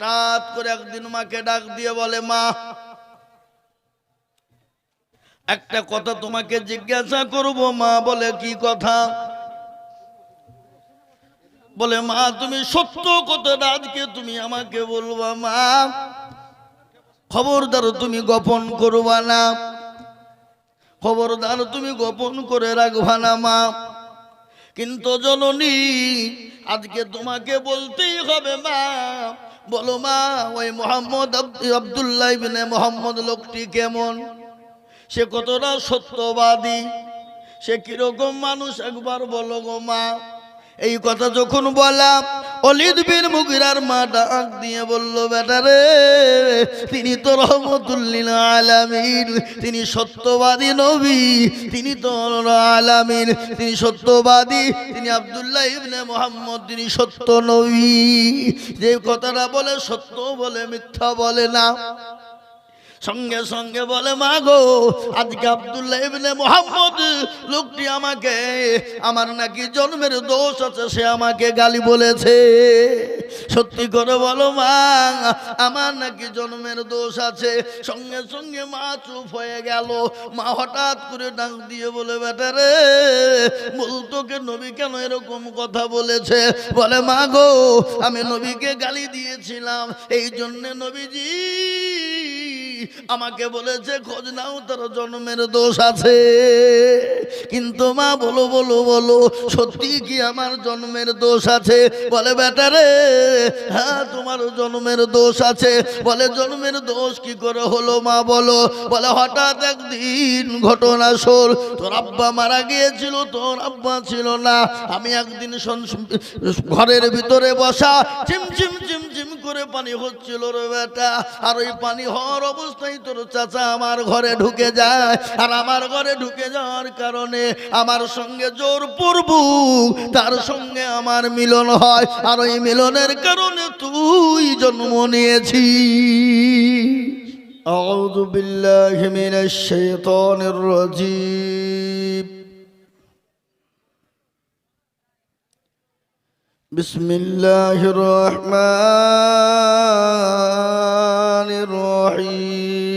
হঠাৎ করে একদিন মাকে ডাক দিয়ে বলে, মা একটা কথা তোমাকে জিজ্ঞাসা করব। মা বলে, কি কথা? বলে, মা তুমি সত্য কথাটা আজকে তুমি আমাকে বলবা মা, খবরদার তুমি গোপন করবা না, খবরদার তুমি গোপন করে রাখবা না মা। কিন্তু জননী আজকে তোমাকে বলতেই হবে মা। বলো মা, ওই মোহাম্মদ আব্দুল্লাহ ইবনে মোহাম্মদ লোকটি কেমন? সে কতটা সত্যবাদী, সে কিরকম মানুষ একবার বলো গো মা। এই কথা যখন বললাম, ওলীদ বিন মুগীরার মা ডাক দিয়ে বলল, বেটা রে, তিনি তো রহমতুল লিল আলামিন, তিনি সত্যবাদী নবী, তিনি তো আলামিন, তিনি সত্যবাদী, তিনি আব্দুল্লাহ ইবনে মুহাম্মদ, তিনি সত্য নবী। যে কথাটা বলে সত্য বলে, মিথ্যা বলে না। সঙ্গে সঙ্গে বলে, মা গো, আজকে আব্দুল্লাহ ইবনে মুহাম্মদ লোকটি আমাকে, আমার নাকি জন্মের দোষ আছে, সে আমাকে গালি বলেছে। সত্যি করে বলো মা, আমার নাকি জন্মের দোষ আছে। সঙ্গে সঙ্গে মা চুপ হয়ে গেল। মা হঠাৎ করে ডাক দিয়ে বলে, বেটা রে, বলতো কে নবী কেন এরকম কথা বলেছে? বলে, মা গো, আমি নবীকে গালি দিয়েছিলাম, এই জন্যে নবীজি আমাকে বলেছে খোঁজ নাও, তার জন্মের দোষ আছে। কিন্তু মা বলো বলো বলো, সত্যি কি আমার জন্মের দোষ আছে? বলে, বেটা রে, হ্যাঁ তোমার জন্মের দোষ আছে। বলে, জন্মের দোষ কি করে হলো মা বলো? বলে, হঠাৎ একদিন ঘটনা শোন, তোর আব্বা মারা গিয়েছিল, তোর আব্বা ছিল না। আমি একদিন ঘরের ভিতরে বসা, চিমচিম চিমচিম করে পানি হচ্ছিল রে বেটা, আর ওই পানি হওয়ার অবস্থায় তোর চাচা আমার ঘরে ঢুকে যায়। আর আমার ঘরে ঢুকে যাওয়ার কারণে আমার সঙ্গে জোর পূর্ব তার সঙ্গে আমার মিলন হয়, আর ওই মিলনের কারণে তুই জন্ম নিয়েছিস। আউযু বিল্লাহি মিনাশ শাইতানির রাজীম। বিসমিল্লাহির রহমানির রহিম।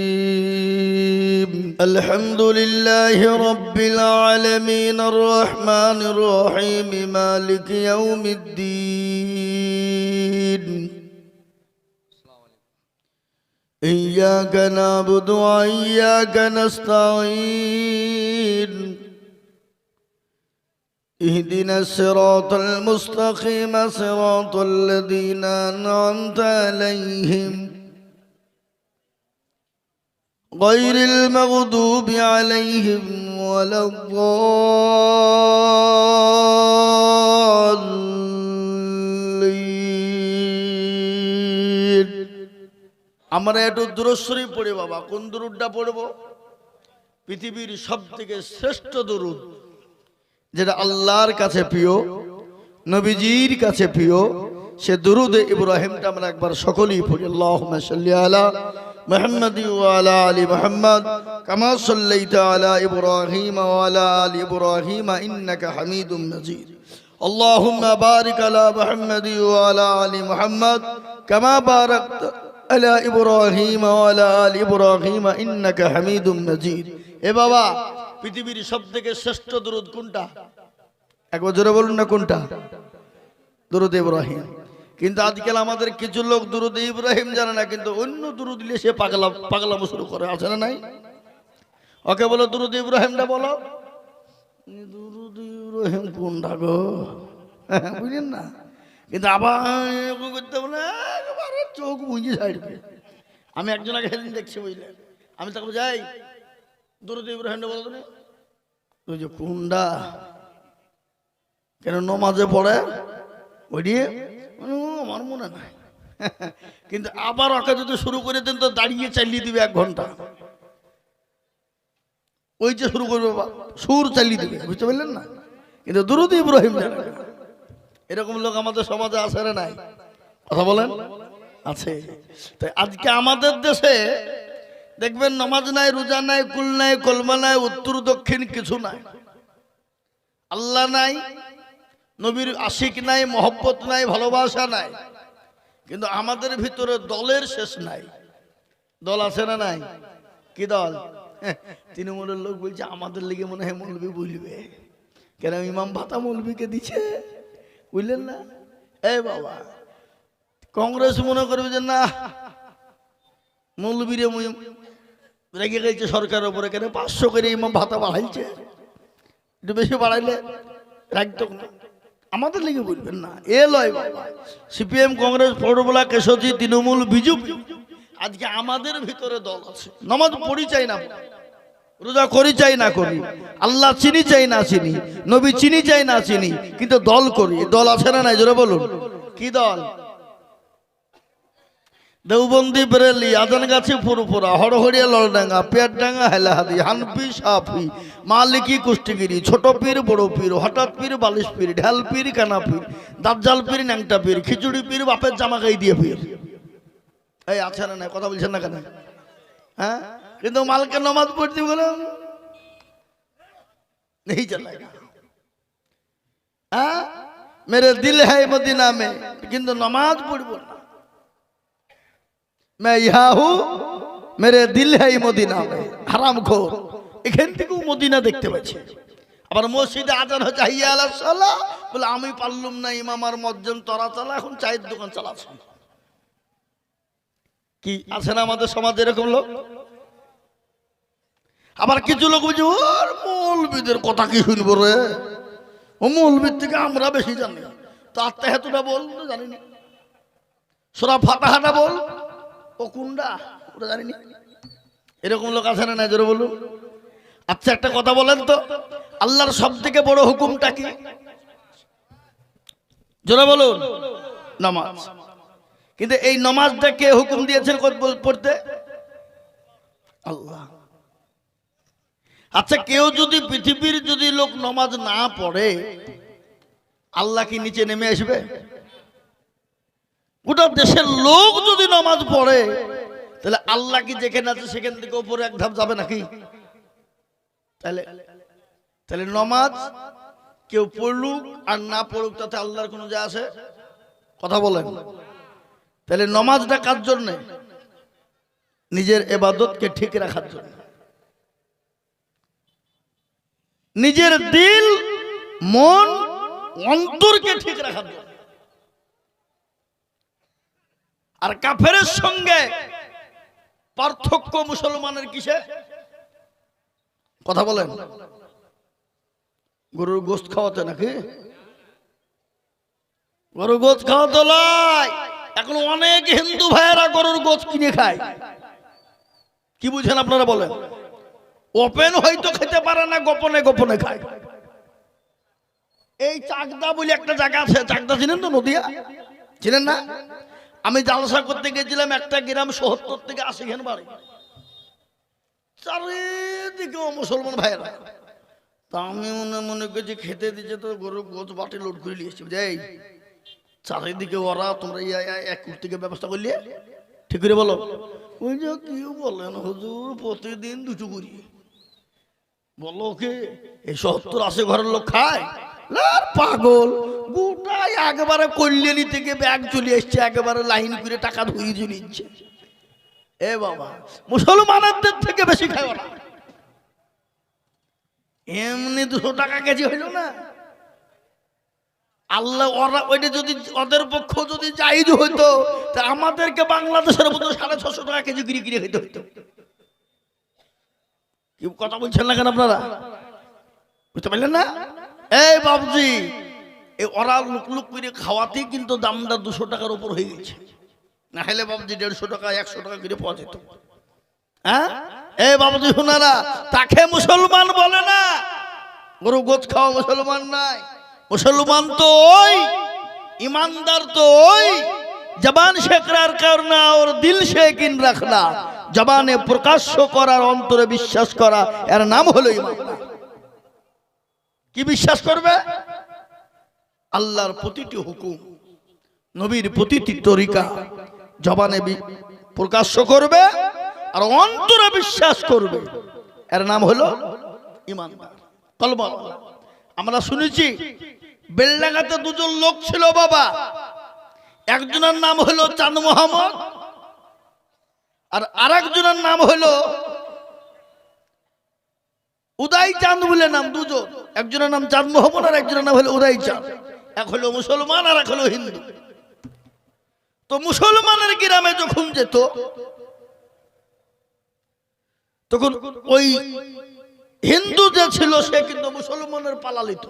আলহামদুলিল্লাহি রাব্বিল আলামিন, আর রহমানির রহিম, মালিকি ইয়াউমিদ্দিন। ইয়্যাকা না'বুদু ওয়া ইয়্যাকা নাস্তাঈন। اهدنا الصراط المستقيم، صراط الذين أنعمت عليهم غير المغضوب عليهم ولا الضالين। আমরা একটু দুরূদ শরীফ পড়ি বাবা। কোন দুরূদটা পড়ব? পৃথিবীর সবথেকে শ্রেষ্ঠ দুরূদ, যেটা আল্লাহর কাছে প্রিয়, নবীজির কাছে প্রিয়, সে দুরূদে ইব্রাহিমটা আমরা একবার সকলেই পড়ি। আল্লাহুম্মা সাল্লি আলা মুহাম্মাদি ওয়া আলা আলি মুহাম্মাদ কামা সাল্লাইতা আলা ইব্রাহিম ওয়া আলা আলি ইব্রাহিম ইন্নাকা হামিদুম মাজিদ। আল্লাহুম্মা বারিক আলা মুহাম্মাদি ওয়া আলা আলি মুহাম্মাদ কামা বারাকতা আলা ইব্রাহিম ওয়া আলা আলি ইব্রাহিম ইন্নাকা হামিদুম মাজিদ। এ বাবা, পৃথিবীর সবথেকে শ্রেষ্ঠ দুরূদ কোনটা? একবার জোরে বলুন না, কোনটা? দুরূদ ইব্রাহিম। কিন্তু আজকাল আমাদের কিছু লোক দুরূদ ইব্রাহিম জানে না, কিন্তু অন্য দুরূদ দিলে সে পাগলামো শুরু করে, আছে না নাই? ওকে বলো দুরূদ ইব্রাহিমটা বলো। দুরূদ ইব্রাহিম কোনটা গো? বুঝলেন না? কিন্তু আবার করতে বলে চোখ বুঝে ছাড়বে। আমি একজনকে সেদিন দেখছি, বুঝলেন, আমি তাকে যাই দুরূদ ইব্রাহিমটা বলো তুমি। ওই যে কোনটা কেন নমাজে পড়ে ওই দিয়ে আমার মনে নাই। কিন্তু আবার ওকে যদি শুরু করে দেন তো দাঁড়িয়ে চালিয়ে দিবে 1 ঘন্টা। ওই যে শুরু করবে সুর চালিয়ে দিবে, বুঝতে পারলেন না? কিন্তু দুরূদ ইব্রাহিম জানে না। এরকম লোক আমাদের সমাজে আছে না নাই? কথা বলেন, আছে। তাই আজকে আমাদের দেশে দেখবেন নামাজ নাই, রোজা নাই, কুল নাই, কলমা নাই, উত্তর দক্ষিণ কিছু নাই, আল্লাহ নাই, নবীর আশিক নাই, মহব্বত নাই, ভালোবাসা নাই। কিন্তু আমাদের ভিতরে দলের শেষ নাই। দল আছে না নাই? কি দল? তৃণমূলের লোক বলছে আমাদের লিগে মনে হয় মৌলবি বলবে, কেন ইমাম ভাতা মৌলবিকে দিচ্ছে, বুঝলেন না? এই বাবা, কংগ্রেস মনে করবে যে না মৌলবীরে রেগে গেছে সরকারের উপরে, কেন 500 করে ইমাম ভাতা বাড়াইছে, একটু বেশি বাড়াইলে রাখতো না, আমাদের লিগে বলবেন না। এ লয় বাবা, সিপিএম, কংগ্রেস, পৌরবলা, কেশরী, তৃণমূল, বিজেপি, আজকে আমাদের ভিতরে দল আছে। নামাজ পড়ি চাই না, রোজা করি চাই না করি, আল্লাহ চিনি চাই না চিনি, নবী চিনি চাই না চিনি, কিন্তু দল করি। দল আছে না নাই? জোরে বলুন, কি দল? দেওবন্দি, বেরেলি, আজানগাছি, ফুরফুরা, হরহরিয়া, লড়ডাঙ্গা, পেয়ারডাঙ্গা, হেলাহাদি, হানফি, সাফি, মালিকি, কুষ্টিগিরি, ছোট পীর, বড় পীর, হঠাৎ পীর, বালিশ পীর, ঢাল পীর, কানা পীর, দাজ্জাল পীর, ন্যাংটা পীর, খিচুড়ি পীর, বাপের জামা গাই দিয়ে পীর। এই আছে না নাই? কথা বলছেন না কেন? হ্যাঁ, কিন্তু মালকে নমাজ পড়তে বললাম नहीं चलेगा। हाँ, मेरे दिल है मदीना में, কিন্তু नमाज पढ़ब ना। मैं यहाँ हूँ, मेरे दिल है मदीना में, হারাম খোর। এখান থেকেও মদিনা দেখতে পাচ্ছি। আবার মসজিদে আজান হচ্ছে হাইয়া আলাস সালাহ, বলে আমি পারলুম না ইমাম আর মুয়াজ্জিন তোরা চালা, এখন চায়ের দোকান চালাচ্ছে। কি আছে না আমাদের সমাজে এরকম লোক? আবার কিছু লোক বুঝি ওর মৌলবীদের কথা কি শুনবো রে, ও মৌলবীর থেকে আমরা বেশি জানি, তার তেহেতুটা বল জানি না, সূরা ফাতিহাটা বল, ও কোনটা ওটা জানি না। এরকম লোক আছে না নাই? জোরে বলুন। আচ্ছা একটা কথা বলেন তো, আল্লাহর সব থেকে বড় হুকুমটা কি? জোরে বলুন, নামাজ। কিন্তু এই নামাজটা কে হুকুম দিয়েছেন পড়তে? আল্লাহ। আচ্ছা কেউ যদি পৃথিবীর যদি লোক নামাজ না পড়ে, আল্লাহ কি নিচে নেমে আসবে? গোটা দেশের লোক যদি নামাজ পড়ে, তাহলে আল্লাহ কি যেখানে আছে সেখান থেকে উপরে এক ধাপ যাবে নাকি? তাহলে নামাজ কেউ পড়লুক আর না পড়ুক তাতে আল্লাহর কোনো যা আছে? কথা বলেন। তাহলে নামাজটা কার জন্য? নিজের ইবাদতকে ঠিক রাখার জন্য, নিজের দিল, মন, অন্তরকে ঠিক রাখার জন্য। আর কাফেরের সঙ্গে পার্থক্য মুসলমানের কিসে? কথা বলেন। গরুর গোশত খাওয়াতে নাকি? গরুর গোশত খাওয়াতে লয়। এখন অনেক হিন্দু ভাইয়েরা গরুর গোশত কিনে খায়। কি বুঝেন আপনারা বলেন? ওপেন হয়তো খেতে পারে না, গোপনে গোপনে খায়। এই চাকদা বলে একটা জায়গা আছে, চাকদা চিনেন তো? নদিয়া চিনেন না? আমি জালসা করতে গেছিলাম, একটা গ্রাম 70 থেকে 80 ঘন বাড়ি, চারিদিকে মুসলমান ভাইয়েরা। তা আমি মনে করছি খেতে দিচ্ছে তো গরুর গোছ বাটি লোড করে নিয়ে এসছি। যাই চারিদিকে ওরা, তোমরা এক থেকে ব্যবস্থা করলে ঠিক করে বলো। ওই যে কি বলেন হুজুর, প্রতিদিন দুটো করি। বলো কি এই 70-80 ঘরের লোক খায়? পাগল, গোটাই একেবারে কল্যাণী থেকে ব্যাগ চলে এসছে, একেবারে লাইন করে টাকা ধুয়ে চলে নিচ্ছে। এ বাবা, মুসলমানদের থেকে বেশি খায় ওরা। এমনি 200 টাকা কেজি হইল না? আল্লাহ, ওরা ওইটা যদি ওদের পক্ষ যদি জায়েজ হইতো, তা আমাদেরকে বাংলাদেশের মতো 650 টাকা কেজি গিরি গিরি হইতে হইতো। কি কথা বলছেন না কেন আপনারা? বুঝতে পারলেন না? এই বাবজি, এই ওরা লুক লুক করে খাওয়াতে কিন্তু দামটা 200 টাকার উপর হয়ে গেছে। না হলে বাবজি 150 টাকা 100 টাকা করে পাওয়া যেত। হ্যাঁ, এই বাবজি শোনারা, তাকে মুসলমান বলে না। গরু গোছ খাওয়া মুসলমান নাই। মুসলমান তো ওই, ईमानदार तो ওই जबान से इकरार करना और दिल से यकीन रखना, जबाने प्रकाश করার অন্তরে বিশ্বাস করা, এর নাম হলো ঈমানদার। কি বিশ্বাস করবে? আল্লাহর প্রতিটি হুকুম, নবীর প্রতিটি তরিকা জবানে প্রকাশ করবে আর অন্তরে বিশ্বাস করবে, এর নাম হলো ঈমানদার, কলমা। আমরা শুনেছি বেলডাঙ্গাতে দুজন লোক ছিল বাবা, একজনের নাম হলো চাঁদ মোহাম্মদ, আর আরেকজনের নাম হলো উদয় চাঁদ বলে নাম। দুজন, একজনের নাম চাঁদ মোহাম্মদ আর একজনের নাম হলো উদয় চাঁদ। এক হলো মুসলমান আর এক হলো হিন্দু। তো মুসলমানের গ্রামে যখন যেত তখন ওই হিন্দু যে ছিল সে কিন্তু মুসলমানের পালালিত,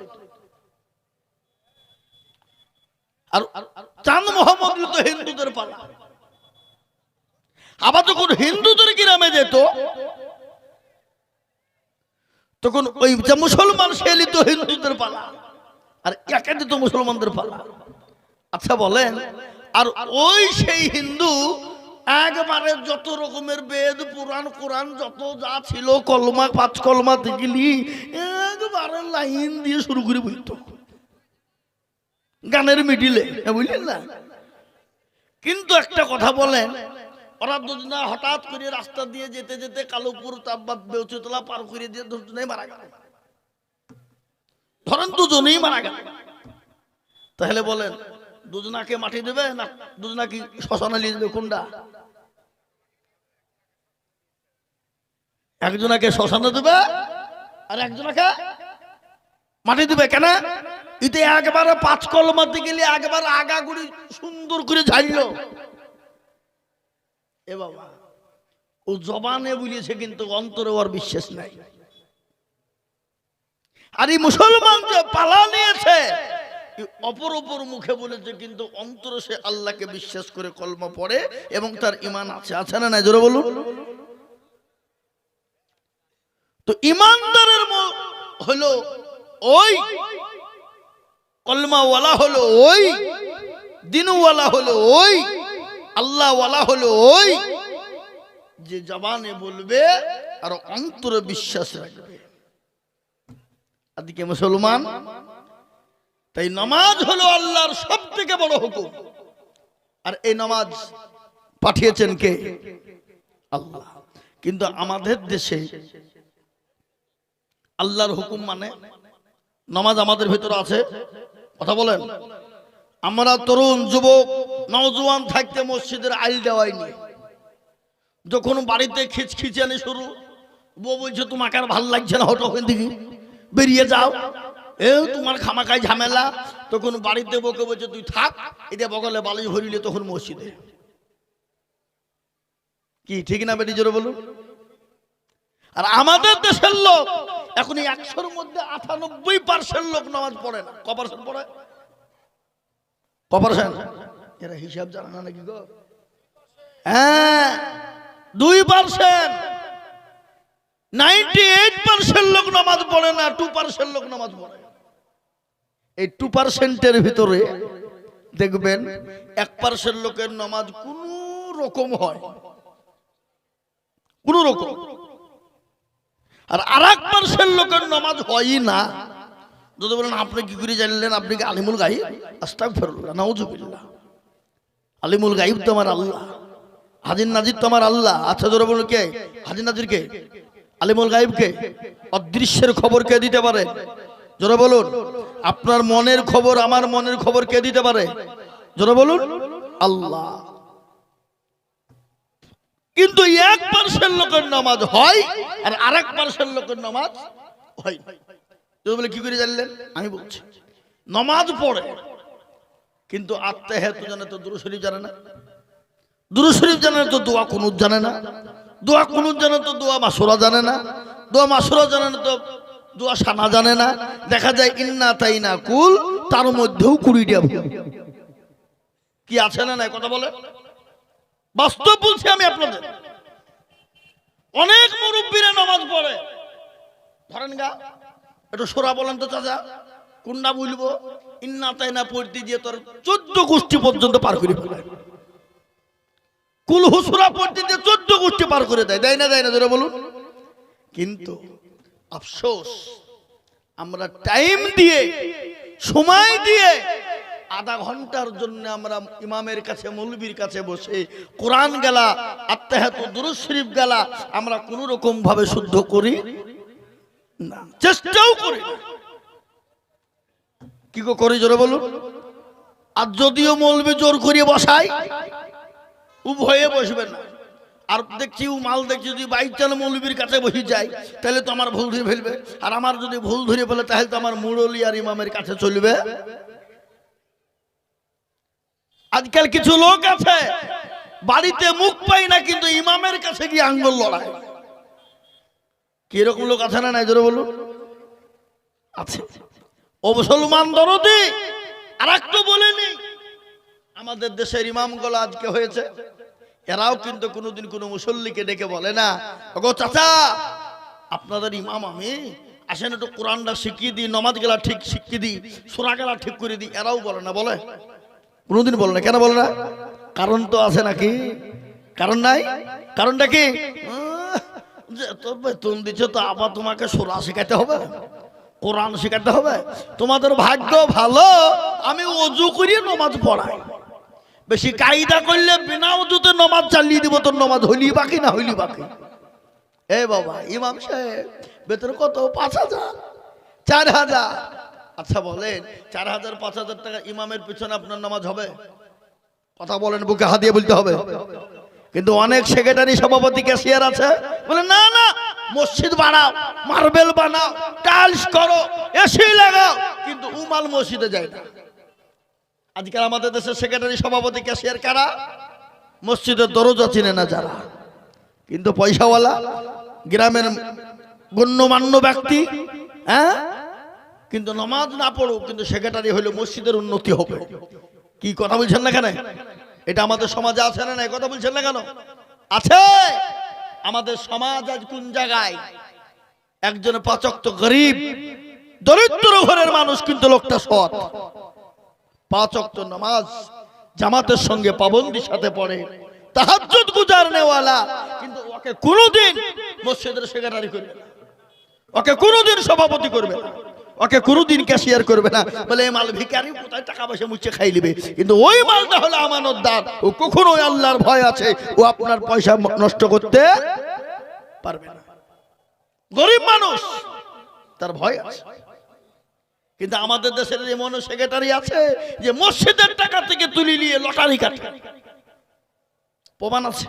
আর চাঁদ মোহাম্মদ তো হিন্দুদের পালা। আবার যখন হিন্দুদের গ্রামে যেত তখন ওই যে মুসলমান সে লিত হিন্দুদের পালা, আর একে দিত মুসলমানদের পালা। আচ্ছা বলেন, আর ওই সেই হিন্দু একবারে যত রকমের বেদ পুরাণ কোরআন যত যা ছিল কলমা 5 কলমা দেখলি একবারে লাইন দিয়ে শুরু করে বলতো গানের মিডিলে, বুঝলেন না? কিন্তু একটা কথা বলেন, ওরা দুজনা হঠাৎ করে রাস্তা দিয়ে যেতে যেতে কালুপুর তাব্বাত বেউচুতলা পার করে দিয়ে দুজনেই মারা গেল। ধরেন দুজনেই মারা গেল, তাহলে বলেন দুজনাকে মাটি দেবে না দুজনাকে শ্মশানে নিয়ে দেবে? কোনটা? একজনাকে শ্মশানে দেবে আর একজনাকে মাটি দেবে। কেন? এতে একবারে 5 কলমাতে গেলে একবার আগাগুড়ি সুন্দর করে ঝাড়ল। এ বাবা, ও জবানে বলেছে কিন্তু অন্তরে ওর বিশ্বাস নাই। আর এই মুসলমান যে পালা নিয়েছে অপর অপর মুখে বলেছে কিন্তু অন্তরে সে আল্লাহকে বিশ্বাস করে কলমা পড়ে এবং তার ঈমান আছে। আছে না নাই? জোরে বলুন। তো ঈমানদারের হলো ওই, কলমাওয়ালা হলো ওই, দিনওয়ালা হলো ওই, আল্লাহওয়ালা হলো ওই যে জবানে বলবে আর অন্তরে বিশ্বাস রাখবে। আদিকে মুসলমান, তাই নামাজ হলো আল্লাহর সবথেকে বড় হুকুম। আর এই নামাজ পাঠিয়েছেন কে? আল্লাহ। কিন্তু আমাদের দেশে আল্লাহর হুকুম মানে নামাজ আমাদের ভিতরে আছে? কথা বলেন। আমরা তরুণ যুবক নওজোয়ান থাকতে মসজিদের আইল দেওয়াইনি। যখন বাড়িতে খিচখিচানি শুরু, বউ বলছে তোমাকে আর ভাল লাগছে না, হটো ওখান থেকে বেরিয়ে যাও, তোমার খামাকায় ঝামেলা। তখন বাড়িতে বকে বলছে তুই থাক, এটা বগলে বালি ভরিলে তখন মসজিদে। কি ঠিক না বেটি? জোরে বলুন। আর আমাদের দেশের লোক এখন 100-র মধ্যে 98% লোক নামাজ পড়ে না। ক পার্সেন্ট পড়ে? ক পার্সেন্ট? এরা হিসাব জানে না নাকি গো? হ্যাঁ, 2%। 98% লোক নামাজ পড়ে না, 2% লোক নামাজ পড়ে। এই 2%-এর ভিতরে দেখবেন 1% লোকের নামাজ কোন রকম হয়, কোন রকম। আর 1% লোকের নামাজ হয়ই না। যদি বলেন আপনি কি করে জানলেন? আপনি কি আলিমুল গাইব? আস্তাগফিরুল্লাহ, নাউযুবিল্লাহ। আলিমুল গাইব তো আমার আল্লাহ, হাজির নাজির তো আমার আল্লাহ। আচ্ছা জোরে বলুন, কে হাজির নাজির? কে আলিমুল গাইব? কে অদৃশ্যের খবর কে দিতে পারে? জোরে বলুন। আপনার মনের খবর, আমার মনের খবর কে দিতে পারে? জোরে বলুন, আল্লাহ। কিন্তু 1% লোকের নামাজ হয় আর 1% লোকের নামাজ হয়। বলে কি করে জানলেন? আমি বলছি, নামাজ পড়ে কিন্তু আত্মাহিয়াত জানে তো দুরূদ শরীফ জানে না, দুরূদ শরীফ জানে তো দোয়া কুনুত জানে না, দোয়া কুনুত জানে তো দোয়া মাসুরা জানে না, দোয়া মাসুরা জানে না তো দোয়া সানা জানে না। দেখা যায় ইন্না তাইনা কুল, তার মধ্যেও 20টা ভুল। কি আছে না নাই? কথা বলে। বাস্তব বলছি আমি আপনাদের। অনেক মুরব্বীরা নামাজ পড়ে, ধরেন গা একটু সোরা বলেন তো চাচা, কোনটা বলবো? ইন্না তাইনা পড়তে গিয়ে তোর 14 গোষ্ঠী পর্যন্ত পার করে ফেলে। কুল হুসুরা পড়তে গিয়ে 14 গোষ্ঠী পার করে দেয়। দেয় না? দেয় না? জোরে বলুন। কিন্তু আফসোস, আমরা টাইম দিয়ে, সময় দিয়ে আধা ঘন্টার জন্য আমরা ইমামের কাছে, মৌলবীর কাছে বসে কোরআন গেলা, আত্মাহিয়াত, দুরূদ শরীফ গেলা আমরা কোন রকম ভাবে শুদ্ধ করি না, চেষ্টাও করি না। কি করি? জোরে বলুন। আর যদিও মৌলবি জোর করিয়ে বসায় উভয়ে বসবে না। আর দেখছি মাল দেখছি যদি বাইক চালে মৌলবীর কাছে বসে যায় তাহলে তো আমার ভুল ধরে ফেলবে, আর আমার যদি ভুল ধরে ফেলে তাহলে তো আমার মুরলি আর ইমামের কাছে চলবে। আজকাল কিছু লোক আছে বাড়িতে মুখ পাই না কিন্তু ইমামের কাছে গিয়ে আঙ্গুল লড়ায়। কিরকম লোক আছে না নাই জোরে বলুন? আছে। ও মুসলমান দরদি আর একটু বলেনি, আমাদের দেশের ইমামগুলো আজকে হয়েছে এরাও কিন্তু কোনোদিন কোনো মুসল্লিকে ডেকে বলে না, ওগো চাচা আপনাদের ইমাম আমি, আসেন একটু কোরআনটা শিখিয়ে দিই, নমাজ গেলা ঠিক শিখিয়ে দিই, সূরা গেলা ঠিক করে দিই। এরাও বলে না, বলে? কোনোদিন বলে না। কেন বলে না? কারণ তো আছে নাকি? কারণ নাই? কারণটা কি? তো বেতন দিচ্ছে তো আবার তোমাকে সূরা শেখাতে হবে, কোরআন শেখাতে হবে। তোমাদের ভাগ্য ভালো আমি ওযু করিয়ে নমাজ পড়াই। বেশি কায়দা করলে বিনা ওযুতে নমাজ চালিয়ে দিব, তোর নমাজ হইলি বাকি না হইলি বাকি। এ বাবা ইমাম সাহেব বেতন কত? 5,000 4,000। আচ্ছা বলেন 4,000 5,000 টাকা ইমামের পিছনে আপনার নামাজ হবে? কথা বলেন, বুকে হাত দিয়ে বলতে হবে। কিন্তু অনেক সেক্রেটারি সভাপতি ক্যাশিয়ার আছে বলে না না মসজিদ বানাও, মার্বেল বানাও, টাইলস করো, এসি লাগাও, কিন্তু উমাল মসজিদে যায় না। আজকাল আমাদের দেশের সেক্রেটারি সভাপতি ক্যাশিয়ার কারা? মসজিদের দরজা চিনে না যারা, কিন্তু পয়সাওয়ালা গ্রামের গণ্যমান্য ব্যক্তি। হ্যাঁ, কিন্তু নামাজ না পড়ুক কিন্তু সেক্রেটারি হইলে মসজিদের উন্নতি হবে। কি কথা বলছেন না কেন? এটা আমাদের সমাজে আছে না? নাই কথা বলছেন না কেন? আছে। আমাদের সমাজ আজ কোন জায়গায়? একজন 5 ওয়াক্ত গরিব দরিদ্র ঘরের মানুষ কিন্তু লোকটা সৎ, 5 ওয়াক্ত নামাজ জামাতের সঙ্গে পাবন্দির সাথে পড়ে, তাহাজ্জুদ গুজার নেওয়ালা, কিন্তু ওকে কোনোদিন মসজিদের সেক্রেটারি করবে না, ওকে কোনোদিন সভাপতি করবে না, ওকে কোনোদিন ক্যাশিয়ার করবে না। বলে এই মাল ভিখারি, কোথায় টাকা পয়সা মুছে খাই লিবে, কিন্তু ওই মালটা হলো আমানতদার, ও কখনোই আল্লাহর ভয় আছে, ও আপনার পয়সা নষ্ট করতে পারবে না। গরিব মানুষ তার ভয় আছে। কিন্তু আমাদের দেশের এমন সেক্রেটারি আছে যে মসজিদের টাকা থেকে তুলে নিয়ে লটারি কাটে, প্রমাণ আছে।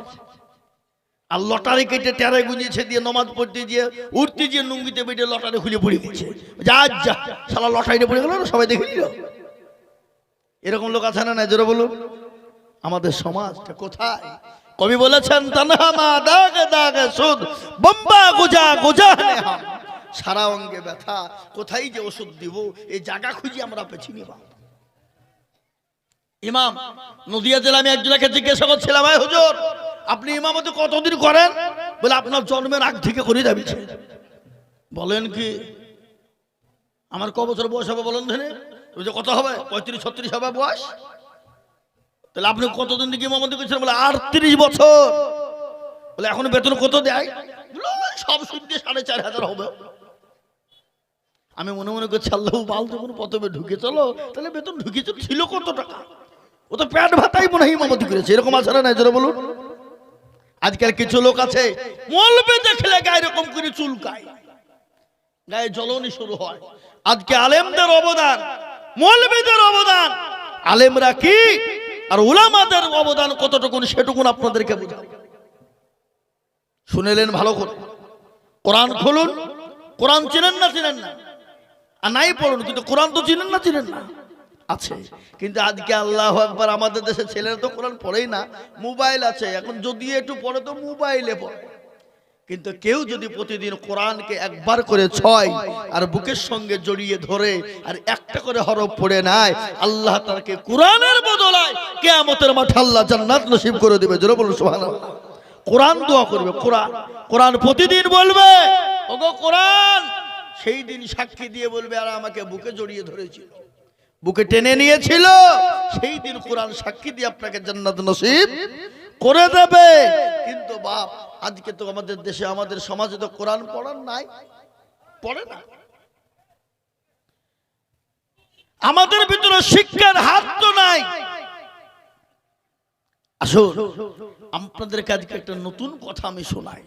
আর লটারি কেটে টেরে গুঁজেছে দিয়ে নমাজ পড়তে গিয়ে উঠতে গিয়ে নুঙ্গিতে বেটে লটারি খুলে পড়ে গেছে। যা যা শালা লটারিতে পড়ে গেল, সবাই দেখে নিল। এরকম লোক আছে না নাই জোরে বলুন? আমাদের সমাজটা কোথায়? কবি বলেছেন তানহামা দাগে দাগে সুদ বম্বা গুজা গুজা নেহা, সারা অঙ্গে ব্যথা, কোথায় যে ওষুধ দিব এই জায়গা খুঁজি আমরা পেছি নিবা। ইমাম নদিয়া জেলা, আমি একজনকে জিজ্ঞাসা করছিলাম, ভাই হুজুর আপনি ইমামতি কতদিন করেন? বলে আপনার জন্মের আগ থেকে করে যাবি। বলেন কি? আমার ক বছর বয়স হবে বলেন? ধরে কত হবে? 35-36 হবে বয়স। তাহলে আপনি কতদিন থেকে ইমামতি করছেন? বলে 38 বছর। বলে এখন বেতন কত দেয়? সব শুনতে 4,500 হবে। আমি মনে মনে করছি আল্লাহ বাল যখন প্রথমে ঢুকে চলো তাহলে বেতন ঢুকেছিল ছিল কত টাকা? ও তো পেট ভাতাই মনে হয় ইমামতি করেছে। এরকম আছে না জোরে বলুন? আজকাল কিছু লোক আছে মৌলবি দেখলে গায়ে এরকম করে চুলকায়, গায়ে জ্বলনি শুরু হয়। আজকে আলেমদের অবদান, মৌলবিদের অবদান, আলেমরা কি আর উলামাদের অবদান কতটুকুন সেটুকুন আপনাদেরকে বোঝাবো। শুনেলেন ভালো করে? কোরআন খুলুন, কোরআন চিনেন না? চিনেন না? আর নাই পড়ুন, কিন্তু কোরআন তো চিনেন না? চিনেন না? আছে। কিন্তু আজকে আল্লাহু আকবার আমাদের দেশে ছেলেরা তো কোরআন পড়েই না, মোবাইল আছে। এখন যদি একটু পড়ে তো মোবাইলে পড়ে। কিন্তু কেউ যদি প্রতিদিন কোরআনকে একবার করে ছয় আর বুকের সঙ্গে জড়িয়ে ধরে আর একটা করে হরফ পড়ে নেয়, আল্লাহ তাকে কোরআনের বদলায় কিয়ামতের মাঠে আল্লাহ জান্নাত নসিব করে দিবে। জোরে বলুন সুবহানাল্লাহ। কোরআন দোয়া করবে, কোরআন কোরআন প্রতিদিন বলবে ওগো কোরআন, সেই দিন সাক্ষী দিয়ে বলবে আর আমাকে বুকে জড়িয়ে ধরেছিল, বুকে টেনে নিয়েছিল, সেই দিন কোরআন সাক্ষী দিয়ে আপনাকে জান্নাত নসিব করে দেবে। কিন্তু বাপ আজকে তো আমাদের দেশে, আমাদের সমাজে তো কোরআন পড়ার নাই, পড়ে না। আমাদের ভিতরে শিক্ষার হাত তো নাই। আসুন আপনাদেরকে আজকে একটা নতুন কথা আমি শোনাই।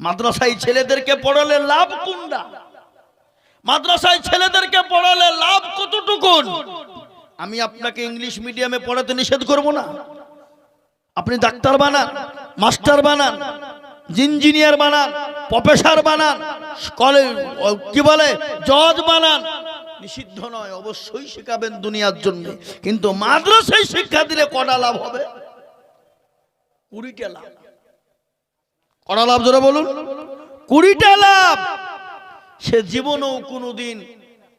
মাদ্রাসায় ছেলেদেরকে পড়ালে লাভ কোনটা? মাদ্রাসায় ছেলেদেরকে পড়ালে লাভ কতটুকুন? আমি আপনাকে ইংলিশ মিডিয়ামে পড়াতে নিষেধ করব না। আপনি ডাক্তার বানান, মাস্টার বানান, ইঞ্জিনিয়ার বানান, প্রফেসর বানান, কলেজ কি বলে জজ বানান, নিষিদ্ধ নয়, অবশ্যই শেখাবেন দুনিয়ার জন্য। কিন্তু মাদ্রাসায় শিক্ষা দিলে কটা লাভ হবে? 20টা লাভ। কটা লাভ জোরে বলুন? 20টা লাভ। সে জীবনেও কোনোদিন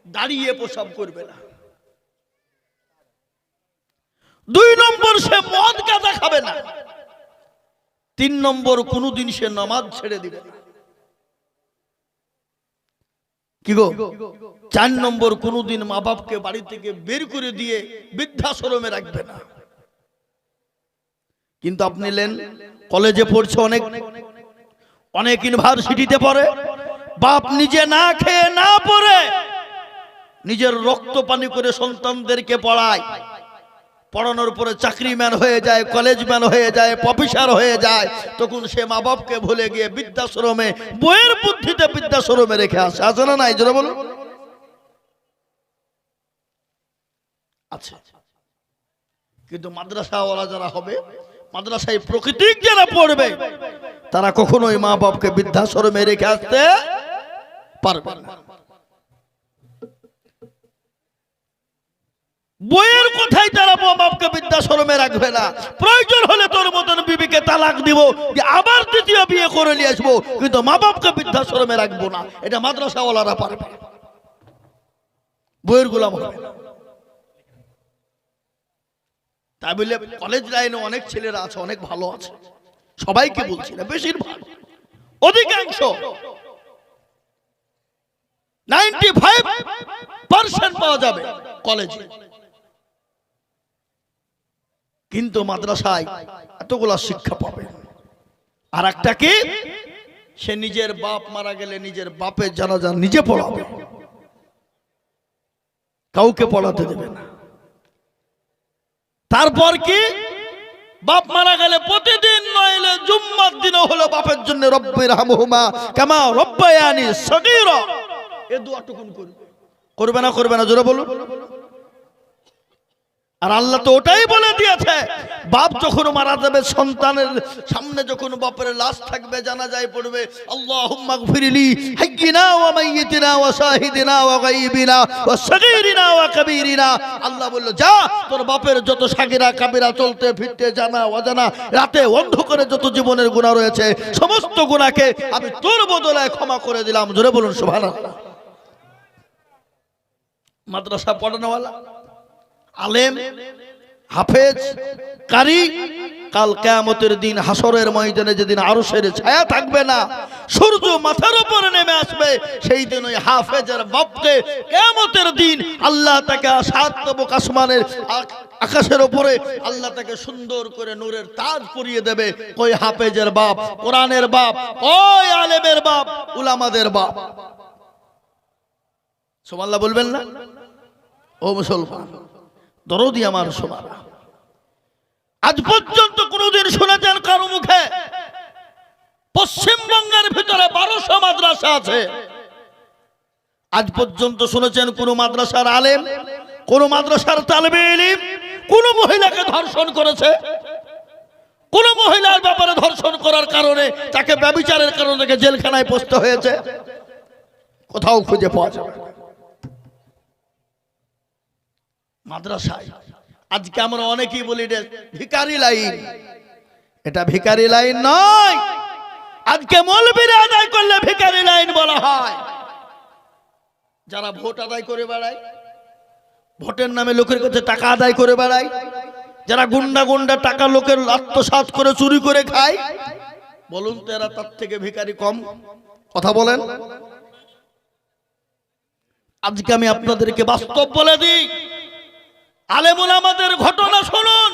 দাঁড়িয়ে প্রসাব করবে না। 2 নম্বর, সে মদ গাঁজা খাবে না। 3 নম্বর, কোনোদিন সে নামাজ ছেড়ে দিবে না। কি গো? 4 নম্বর, কোনোদিন মা বাপকে বাড়ি থেকে বের করে দিয়ে বৃদ্ধাশ্রমে রাখবে না। কিন্তু আপনি নেন, কলেজে পড়ছে, অনেক ইউনিভার্সিটিতে পড়ে, বাপ নিজে না খেয়ে না পড়ে নিজের রক্ত পানি করে সন্তানদেরকে পড়ায়, পড়ানোর পরে চাকরিম্যান হয়ে যায়, কলেজম্যান হয়ে যায়, প্রফেসর হয়ে যায়, তখন সে মা বাপকে ভুলে গিয়ে বৃদ্ধাশ্রমে বইয়ের বুদ্ধিতে বৃদ্ধাশ্রমে রেখে আসে। আছে না নাই জোরে বলুন? আচ্ছা, কিন্তু মাদ্রাসাওয়ালা যারা হবে, মাদ্রাসায় প্রকৃতিক যারা পড়বে, তারা কখনোই মা বাপকে বৃদ্ধাশ্রমে রেখে আসতে পারবে না। বইয়ের কথাই তারা মা বাপকে বৃদ্ধাশ্রমে রাখবে না। প্রয়োজন হলে তোর মতন বিবিকে তালাক দিব, যে আবার দ্বিতীয় বিয়ে করে নিয়ে আসবো, কিন্তু মা বাপকে বৃদ্ধাশ্রমে রাখবো না। এটা মাদ্রাসাওয়ালারা পারবে, বইয়ের গোলাম হবে না। তাই বলে কলেজ লাইনে অনেক ছেলেরা আছে, অনেক ভালো আছে, সবাইকে বলছি না, বেশিরভাগ, অধিকাংশ 95% পাওয়া যাবে কলেজে। কিন্তু মাদ্রাসায় এতগুলা শিক্ষা পাবে। আর একটা কি, সে নিজের বাপ মারা গেলে নিজের বাপের জানাজা নিজে পড়াবে, কাউকে পড়াতে দেবে না। তারপর কি, বাপ মারা গেলে প্রতিদিন নইলে জুম্মার দিনও হলো বাপের জন্য রব্বিরহামহুমা কামা রব্বায়ানি সগীরা, এই দোয়াটুকুন করবে না? করবে না জোরে বলুন? আর আল্লাহ তো ওটাই বলে দিয়েছে, বাপ যখন মারা যাবে, সন্তানের সামনে যখন বাপের লাশ থাকবে, জানাজায় পড়বে, আল্লাহুম্মা গফিরলি হাইয়িনা ওয়া মাইয়িতিনা ওয়া শাহিদিনা ওয়া গায়বিনা ওয়া সগীরিনা ওয়া কাবীরিনা। আল্লাহ বলল, যা তোর বাপের যত সাগীরা কাবীরা, চলতে ফিরতে জানা অজানা, রাতে অন্ধকারে যত জীবনের গুনাহ রয়েছে, সমস্ত গুনাহকে আমি তোর বদলে ক্ষমা করে দিলাম। জোরে বলুন সুবহানাল্লাহ। মাদ্রাসা পড়ানোওয়ালা, আলেম, হাফেজ, কারি, কাল কিয়ামতের দিন হাসরের ময়দানে যেদিন আরশের ছায়া থাকবে না, সূর্য মাথার উপরে নেমে আসবে, সেই দিন ওই হাফেজের বাপকে কিয়ামতের দিন আল্লাহ তাকে সাতবক আসমানের আকাশের উপরে আল্লাহ তাকে সুন্দর করে নূরের তাজ পরিয়ে দেবে। কই হাফেজের বাপ, কোরআনের বাপ, ওই আলেমের বাপ, উলামাদের বাপ। সুবহানাল্লাহ বলবেন না? ও মুসলমান, দরদি আমার সোনারা, আজ পর্যন্ত কোনদিন শুনেছেন কারো মুখে পশ্চিমবঙ্গের ভিতরে 1200 মাদ্রাসা আছে, আজ পর্যন্ত শুনেছেন কোন মাদ্রাসার আলেম, কোন মাদ্রাসার তালেবে ইলম কোন মহিলাকে ধর্ষণ করেছে? কোন মহিলার ব্যাপারে ধর্ষণ করার কারণে তাকে ব্যভিচারের কারণে তাকে জেলখানায় পোস্ত হয়েছে? কোথাও খুঁজে পাওয়া যাবে না। মাদ্রাসায় আজকে আমরা অনেকেই বলি ভিখারি লাইন, এটা ভিখারি লাইন নয়। আজকে মৌলবীরা আদায় করলে ভিখারি লাইন বলা হয়। যারা ভোট আদায় করে বেড়ায়, ভোটের নামে লোকের কাছে টাকা আদায় করে বেড়ায়, যারা গুন্ডা গুন্ডা টাকা লোকের আত্মসাৎ করে চুরি করে খায়, বলুন তো এরা তার থেকে ভিখারি কম? কথা বলেন। আজকে আমি আপনাদেরকে বাস্তব বলে দিই, আলেম ওলামাদের ঘটনা শুনুন,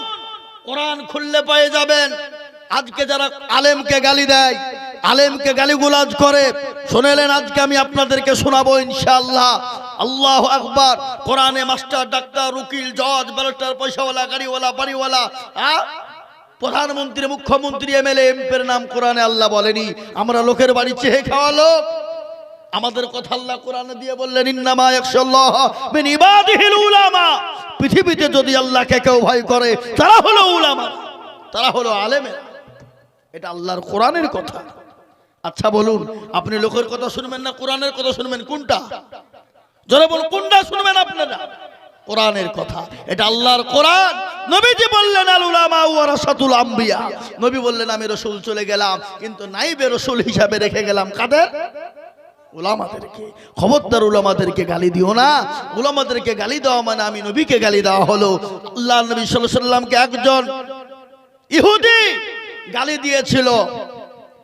কোরআন খুললে পেয়ে যাবেন। আজকে যারা আলেমকে গালি দেয়, আলেমকে গালিগুলাজ করে, শুনেলেন আজকে আমি আপনাদেরকে শোনাবো ইনশাআল্লাহ। আল্লাহু আকবার। কোরআনে মাস্টার, ডাক্তার, উকিল, জজ, ব্যারিস্টার, পয়সাওয়ালা, গাড়িওয়ালা, বাড়িওয়ালা, প্রধানমন্ত্রী, মুখ্যমন্ত্রী, এমএলএ, এমপির নাম কোরআনে আল্লাহ বলেনি। আমরা লোকের বাড়ি চেয়ে খাওয়া লোক, আমাদের কথা আল্লাহ কোরআনে দিয়ে বললেন ইন্নামা ইয়াখশাল্লাহ মিন ইবাদিহিল উলামা। পৃথিবীতে যদি আল্লাহকে কেউ ভয় করে তারা হলো উলামা, তারা হলো আলেমের। এটা আল্লাহর কোরআনের কথা। আচ্ছা বলুন, আপনি লোকের কথা শুনবেন না কোরআনের কথা শুনবেন? কোনটা? জোরে বলুন, কোনটা শুনবেন আপনারা? কোরআনের কথা। এটা আল্লাহর কোরআন। নবীজি বললেন আল উলামা ওয়ারাসাতুল আম্বিয়া। নবী বললেন আমি রাসূল চলে গেলাম, কিন্তু নাইবে রাসূল হিসাবে রেখে গেলাম কাদের? উলামাদেরকে। খবরদার উলামাদেরকে গালি দিও না। উলামাদেরকে গালি দেওয়া মানে আমি নবীকে গালি দেওয়া হলো। আল্লাহ নবী সাল্লাল্লাহু আলাইহি সাল্লামকে একজন ইহুদি গালি দিয়েছিল।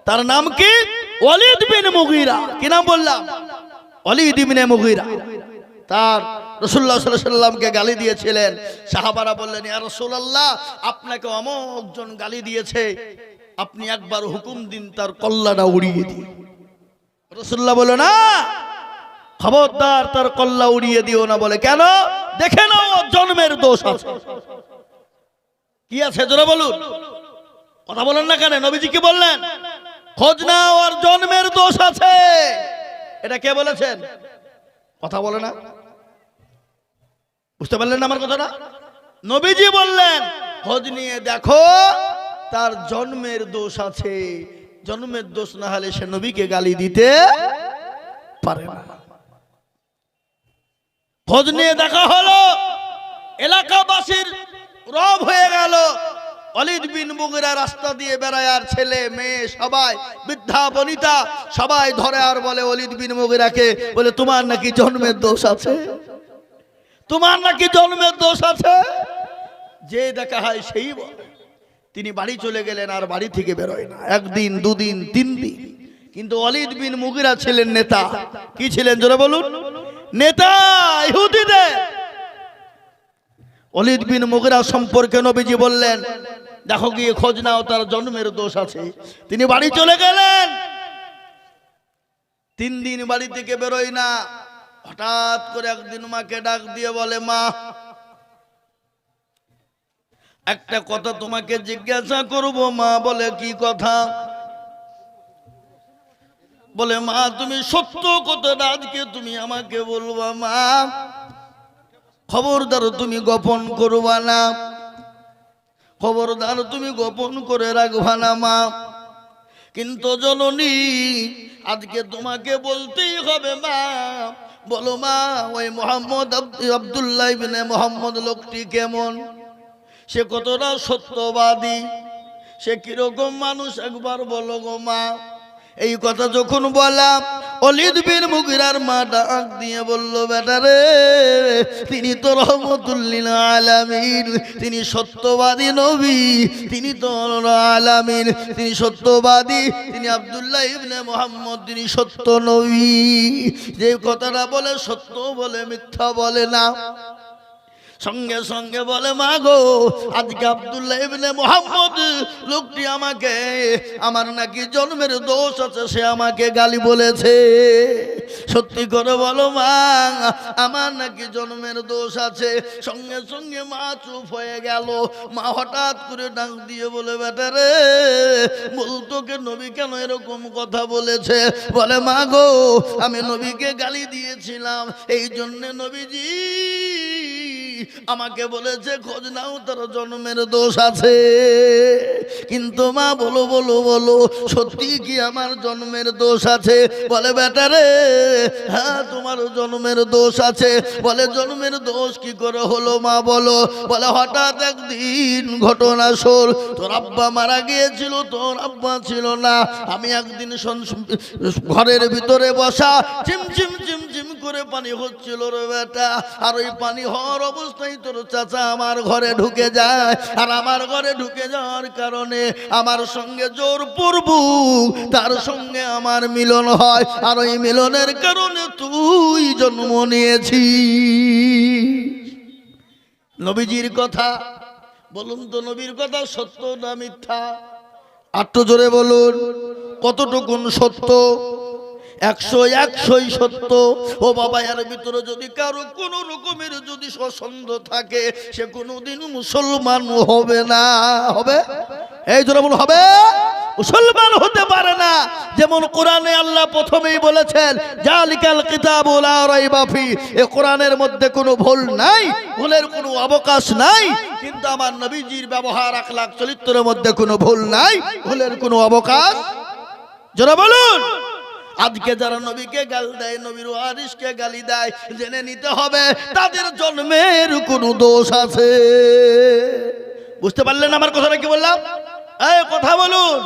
তার নাম কি? ওয়ালিদ বিন মুগীরা। কি নাম বললাম? ওয়ালিদ বিন মুগীরা। তার রাসূলুল্লাহ সাল্লাল্লাহু আলাইহি সাল্লামকে গালি দিয়েছিলেন। সাহাবারা বললেন ইয়া রাসূলুল্লাহ, আপনাকে অমুক জন গালি দিয়েছে, আপনি একবার হুকুম দিন তার কল্লাটা উড়িয়ে দিন। রাসূলুল্লাহ বলল না, খবরদার তার কল্লা উড়িয়ে দিও না। বলে কেন? দেখে নাও জন্মের দোষ আছে। কি আছে জোরে বলুন, কথা বলেন না কেন? নবীজি কি বললেন? খোঁজ নাও ওর জন্মের দোষ আছে। এটা কে বলেছেন? কথা বলে না, বুঝতে পারলেন না আমার কথাটা? নবীজি বললেন খোঁজ নিয়ে দেখো তার জন্মের দোষ আছে। জন্মের দোষ না হলে সে নবীকে গালি দিতে পারে না। খোঁজ নিয়ে দেখা হলো, এলাকাবাসীর রব হয়ে গেল। ওয়ালিদ বিন মুগীরা রাস্তা দিয়ে বেড়ায়, আর ছেলে মেয়ে সবাই, বৃদ্ধা বনিতা সবাই ধরে আর বলে ওয়ালিদ বিন মুগীরাকে, বলে তোমার নাকি জন্মের দোষ আছে, তোমার নাকি জন্মের দোষ আছে। যে দেখা হয় সেই বলে। তিনি বাড়ি চলে গেলেন, আর বাড়ি থেকে বেরোয় না। একদিন, দুদিন, 3 দিন। কিন্তু ওয়ালিদ বিন মুগীরা ছিলেন নেতা। কি ছিলেন জোরে বলুন? নেতা ইহুদিদের। ওয়ালিদ বিন মুগীরা সম্পর্কে নবীজি বললেন দেখো গিয়ে খোঁজ নাও তার জন্মের দোষ আছে। তিনি বাড়ি চলে গেলেন। 3 দিন বাড়ি থেকে বেরোয় না। হঠাৎ করে একদিন মাকে ডাক দিয়ে বলে, মা একটা কথা তোমাকে জিজ্ঞাসা করব। মা বলে কি কথা? বলে মা তুমি সত্য কথাটা আজকে তুমি আমাকে বলবা মা, খবরদার তুমি গোপন করবা না, খবরদার তুমি গোপন করে রাখবা না মা। কিন্তু জননী আজকে তোমাকে বলতেই হবে মা। বলো মা, ওই মোহাম্মদ আব্দুল্লাহ ইবনে মোহাম্মদ লোকটি কেমন? সে কতটা সত্যবাদী, সে কিরকম মানুষ একবার বলো গো মা। এই কথা যখন বললাম, ওয়ালিদ বিন মুগীরার মা ডাক দিয়ে বলল, বেটা রে, তিনি তো রহমতুল লিল আলামিন, তিনি সত্যবাদী নবী, তিনি তো আলামিন, তিনি সত্যবাদী, তিনি আব্দুল্লাহ ইবনে মুহাম্মদ, তিনি সত্য নবী। যে কথাটা বলে সত্য বলে, মিথ্যা বলে না। সঙ্গে সঙ্গে বলে মা গো, আজকে আব্দুল্লাহ ইবনে মুহাম্মদ লোকটি আমাকে, আমার নাকি জন্মের দোষ আছে, সে আমাকে গালি বলেছে। সত্যি করে বলো মা, আমার নাকি জন্মের দোষ আছে। সঙ্গে সঙ্গে মা চুপ হয়ে গেল। মা হঠাৎ করে ডাক দিয়ে বলে, বেটা রে, বলতো কে নবী কেন এরকম কথা বলেছে? বলে মা গো, আমি নবীকে গালি দিয়েছিলাম, এই জন্য নবীজি আমাকে বলেছে খোঁজ নাও তার জন্মের দোষ আছে। কিন্তু মা বলো বলো বলো, সত্যি কি আমার জন্মের দোষ আছে? বলে বেটা রে, হ্যাঁ তোমার জন্মের দোষ আছে। বলে জন্মের দোষ কি করে হলো মা বলো? বলে হঠাৎ একদিন ঘটনা শোন, তোর আব্বা মারা গিয়েছিল, তোর আব্বা ছিল না। আমি একদিন ঘরের ভিতরে বসা, চিমচিম চিমচিম করে পানি হচ্ছিল রে বেটা। আর ওই পানি হওয়ার অবস্থায় তোর চাচা আমার ঘরে ঢুকে যায়। আর আমার ঘরে ঢুকে যাওয়ার কারণে আমার সঙ্গে জোর পূর্ব তার সঙ্গে আমার মিলন হয়। আর ওই মিলনের কারণে তুই জন্ম নিয়েছিস। নবীজির কথা বলুন তো, নবীর কথা সত্য না মিথ্যা? আট্টু জোরে বলুন, কতটুকুন সত্য? 100-100 সত্য। ও বাবা, এর ভিতরে যদি কারো কোন রকমের যদি সন্দেহ থাকে, সে কোনোদিন মুসলমান হবে না। হবে? এই জোরে বলুন, হবে? মুসলমান হতে পারে না। যেমন কোরআনে আল্লাহ প্রথমেই বলেছেন জালিকাল কিতাবু লা রাইবা ফি, এই কোরআনের মধ্যে কোনো ভুল নাই, ভুলের কোনো অবকাশ নাই। কিন্তু আমার নবীজির ব্যবহার আখলাক চরিত্রের মধ্যে কোনো ভুল নাই, ভুলের কোনো অবকাশ। যারা বলুন আজকে যারা নবীকে গালি দেয়, নবীর ওয়ারিসকে গালি দেয়, জেনে নিতে হবে তাদের জন্মের কোনো দোষ আছে। বুঝতে পারলেন আমার কথাটা কি বললাম? এই কথা বলুন,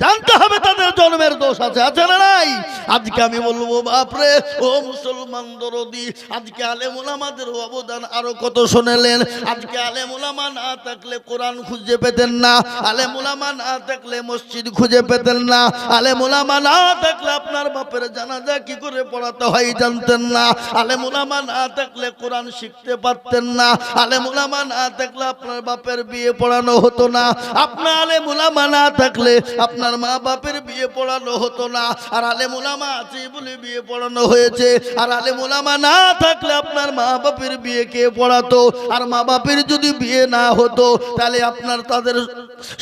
জানতে হবে তাদের জন্মের দোষ আছে, আছে না নাই? আজকে আমি বলবো বাপরে ও মুসলমান দরদি, আজকে আলেম ওলামাদের অবদান আরো কত শুনেলেন। আজকে আলেম ওলামা না থাকলে কোরআন খুঁজে পেতেন না, আলেম ওলামা না থাকলে মসজিদ খুঁজে পেতেন না, আলেম ওলামা না থাকলে আপনার বাপের জানাজা কি করে পড়াতে হয় জানতেন না, আলেম ওলামা না থাকলে কোরআন শিখতে পারতেন না, আলেম ওলামা না থাকলে আপনার বাপের বিয়ে পড়ানো হতো না, আপনার আলেম ওলামা না থাকলে আপনার মা বাপের বিয়ে পড়ানো হতো না। আর আলেম ওলামা আছে বলে বিয়ে পড়ানো হয়েছে। আর আলেম ওলামা না থাকলে আপনার মা বাপের বিয়ে কে পড়াতো? আর মা বাপের যদি বিয়ে না হতো তাহলে আপনার তাদের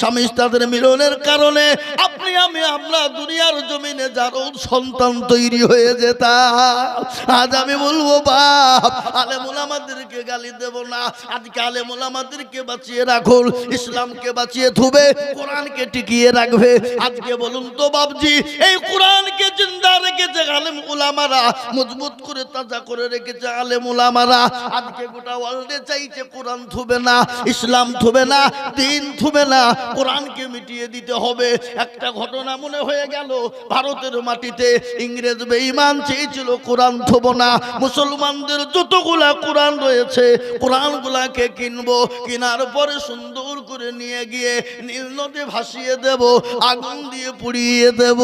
স্বামী তাদের মিলনের কারণে আপনি আমি আমরা দুনিয়ার জমিনে যারও সন্তান তৈরি হয়ে যেতাম। আজ আমি বলবো বাপ আলেম ওলামাদেরকে গালি দেব না, আজকে আলেম ওলামাদেরকে বাঁচিয়ে রাখুন, ইসলামকে বাঁচিয়ে থুবে, কোরআনকে টিকিয়ে রাখবে। আজকে বলুন তো বাবজি, এই কোরআনকে জিন্দা রেখেছে আলেম ওলামারা, মজবুত করে তাজা করে রেখেছে আলেম ওলামারা। আজকে গোটা ওয়ার্ল্ডে চাইছে কোরআন থুবে না, ইসলাম থুবে না, দিন থুবে না, কোরআনকে মিটিয়ে দিতে হবে। একটা ঘটনা মনে হয়ে গেল, ভারতের মাটিতে ইংরেজ বেঈমান চেয়েছিল কোরআন থুব না, মুসলমানদের যতগুলা কোরআন রয়েছে কোরআনগুলাকে কিনবো, কেনার পরে সুন্দর করে নিয়ে গিয়ে নীল নদে ভাসিয়ে দেব, আগুন দিয়ে পুড়িয়ে দেব।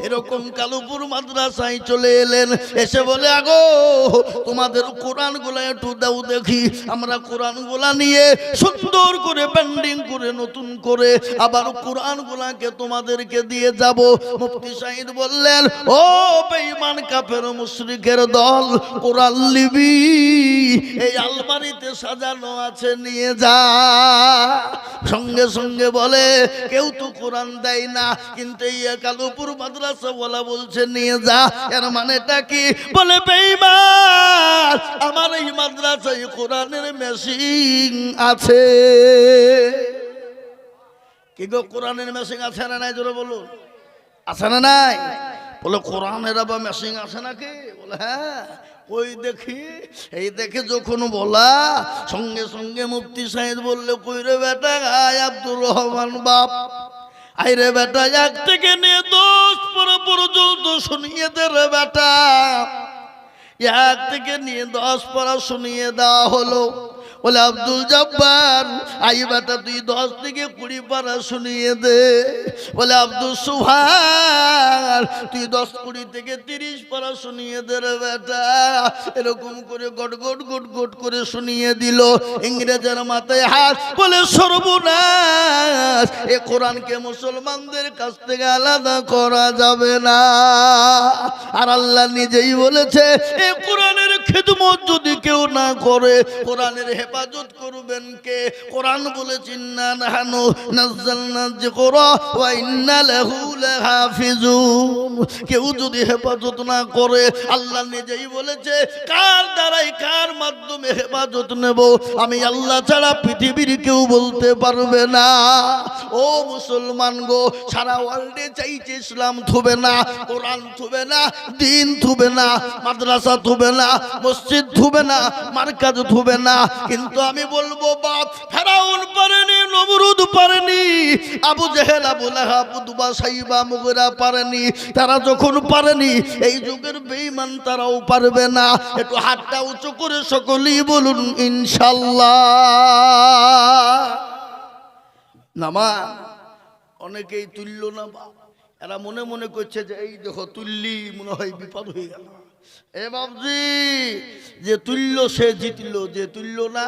এরকম কালুপুর মাদ্রাসায় চলে এলেন, এসে বলে আগো তোমাদের কোরআনগুলা একটু দাও দেখি। আমরা কোরআনগুলা নিয়ে সুন্দর করে পেন্ডিং করে নতুন করে আবার কোরআনগুলাকে তোমাদেরকে দিয়ে যাব। মুফতি সাহেব বললেন ও বেঈমান কাফের মুশরিকের দল, কোরআন লিবি এই আলমারিতে সাজানো আছে নিয়ে যা। সঙ্গে সঙ্গে বলে কেউ তো কোরআন দেয় না, কিন্তু এই কালুপুর মাদ্রাসা ওয়ালা বলছে নিয়ে যা। এর মানেটা কি? বলে বেঈমান আমার এই মাদ্রাসায় কোরআনের মেশিন আছে। কি গো কোরআনের মেশিন আছে না নাই? জোরে বলুন, আছে না নাই? বলে কোরআনের আবার মেশিন আছে নাকি? বলে হ্যাঁ। ওই দেখি, এই দেখে যখন বলা সঙ্গে সঙ্গে মুফতি সাহেব বললে কই রে বেটা? আয় আব্দুর রহমান বাপ, আইরে বেটা 1 থেকে নিয়ে 10 পর্যন্ত শুনিয়ে দে রে বেটা। 1 থেকে নিয়ে 10 পড়া শুনিয়ে দেওয়া হলো। বলে আব্দুল জব্বার আই বেটা তুই 10 থেকে 20 পারা শুনিয়ে দে। বলে আব্দুল সুবহান তুই 10, 20 থেকে 30 পারা শুনিয়ে দে রে বেটা। এরকম করে গট গট গট গট করে শুনিয়ে দিল। ইংরেজের মাথায় হাত, বলে সর্বনাশ, এ কোরআনকে মুসলমানদের কাছ থেকে আলাদা করা যাবে না। আর আল্লাহ নিজেই বলেছে এ কোরআনের খিদমত যদি কেউ না করে কোরআনের হেফাজত করবেন কে? কোরআন বলেছে ইন্না নাহনু নাযালনা যিকরা ওয়া ইন্না লাহু লাহাফিজুন। কেউ যদি হেফাজত না করে আল্লাহ নিজেই বলেছে কার দ্বারাই কার মাধ্যমে হেফাজত নেব আমি আল্লাহ ছাড়া পৃথিবীর কেউ বলতে পারবে না। ও মুসলমান গো, সারা ওয়ার্ল্ডে চাইছে ইসলাম থুবে না, কোরআন থুবে না, দিন থুবে না, মাদ্রাসা থুবে না, মসজিদ থুবে না, মার্কাজ থুবে না। কিন্তু আমি বলবো বাপ, ফেরাউন পারেনি, নমরুদ পারেনি, আবু জেহেল, আবু লাহাব, উতবা, সাইবা, মুগিরা পারেনি। তারা যখন পারেনি এই যুগের বেঈমান তারাও পারবে না। একটু হাতটা উঁচু করে সকলেই বলুন ইনশাআল্লাহ। নামা অনেকেই তুলল না বাপ, এরা মনে মনে করছে যে এই দেখো তুললি মনে হয় বিপদ হয়ে গেল। এ বাবজি, যে তুলল সে জিতল, যে তুলল না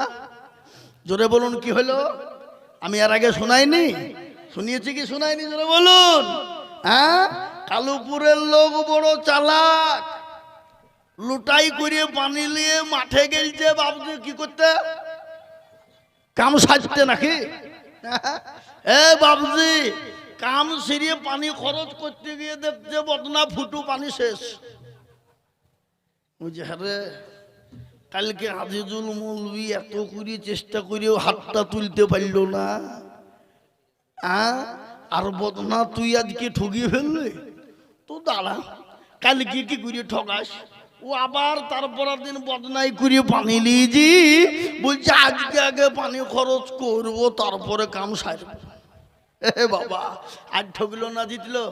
জোরে বলুন কি হলো? আমি আর আগে শোনাইনি? শুনিয়েছি কি শোনাইনি? জোরে বলুন। হ্যাঁ, কালুপুরের লোক বড় চালাক, লুটাই করে পানি নিয়ে মাঠে গেলছে বাবজি কি করতে? কাম সাজতে নাকি? এ বাবজি, কাম সেরিয়ে পানি খরচ করতে গিয়ে দেখছে বদনা ফুটু পানি শেষ। বুঝে হারে কালকে আজিজুল মৌলবি এত করে চেষ্টা করেও হাতটা তুলতে পারল না, আর বদনা তুই আজকে ঠকিয়ে ফেললে তো দাঁড়া, কালকে কি করে ঠকাস। ও আবার তারপর দিন বদনাই করে পানি লিয়েছি, বলছে আজকে আগে পানি খরচ করবো তারপরে কাম সারব। বাবা আজ ঠকলো না জিতলো?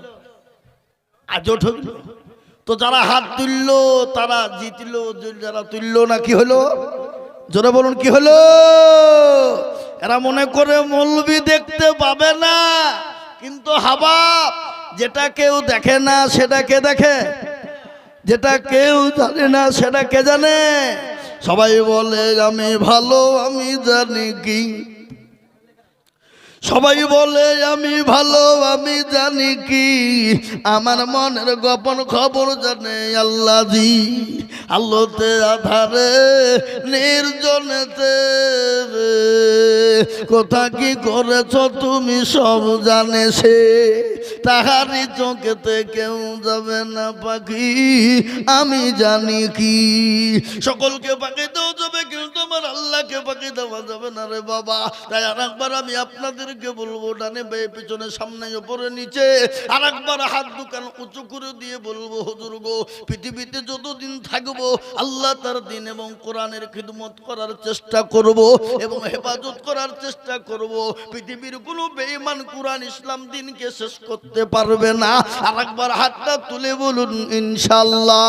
আজও ঠকলো। তো যারা হাত তুললো তারা জিতলো, যারা তুললো না কি হলো? জোরে বলুন কি হলো? এরা মনে করে মৌলবি দেখতে পাবে না, কিন্তু হাবাব যেটা কেউ দেখে না সেটা কে দেখে, যেটা কেউ জানে না সেটা কে জানে। সবাই বলে আমি ভালো আমি জানি কি, সবাই বলে আমি ভালো আমি জানি কি, আমার মনের গোপন খবর জানে আল্লাহজি। আলোতে আধারে নির্জনেতে কোথা কি করেছ তুমি সব জানে সে, তাহারি চোখেতে কেউ যাবে না পাখি আমি জানি কি। সকলকে পাখি দেওয়া যাবে কিন্তু আমার আল্লাহকে পাখি দেওয়া যাবে না রে বাবা। তাই আর একবার আমি আপনাদেরকে বলবো, ডানে বায়ে পিছনে সামনে উপরে নিচে আর একবার হাত দুকান উঁচু করে দিয়ে বলবো, হুজুর গো পৃথিবীতে যতদিন থাকবো আল্লাহ তার দিন এবং কোরআনের খিদমত করার চেষ্টা করব এবং হেফাজত করার চেষ্টা করব। পৃথিবীর কোনো বেঈমান কোরআন ইসলাম দিনকে শেষ করতে পারবে না। আর একবার হাতটা তুলে বলুন ইনশাআল্লাহ।